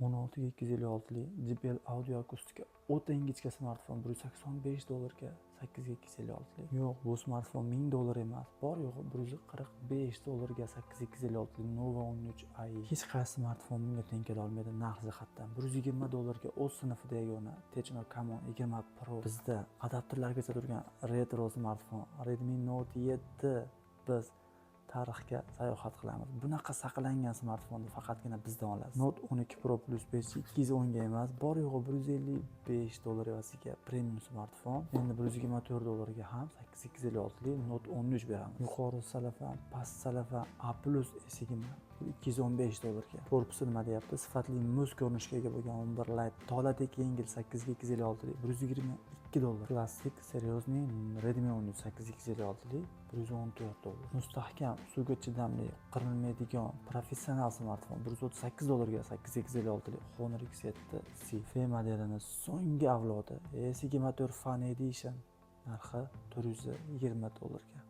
$16,256lik JBL Audio akustika o'ta ingichka smartfon $185 $8,256lik. Yo'q, bu smartfon $1000 emas. Bor yo'g'i $145 $8,256lik Nova 13i. Hech qaysi smartfon bunga teng kela olmaydi narx jihatdan. $120 o'z sinfida yagona Tecno Camon 20 Pro. Bizda adapterlargacha turgan retro smartfon Redmi Note 7 biz tarixga sayohat qilamiz. Bunaqa saqlangan smartfonni faqatgina bizdan olasiz. Note 12 Pro Plus 5 210 ga emas, bor yo'g'i $155 evasiga premium smartfon. Endi $124 ga ham 8256lik Note 13 beramiz. Yuqori salafan, past salafan A+ S20 $215 ga. Korpusi nima deyapti? Sifatli muz ko'rinishga ega bo'lgan 11 Lite toladek yengil 8256lik $122. Klassik seryozni Redmi 13 8256lik $114. Mustahkam, suvga chidamli, qirilmaydigan professional smartfon $138 ga 8256lik Honor X7 C. F modelini so'nggi avlodi S24 Fan Edition narxi $420 ga.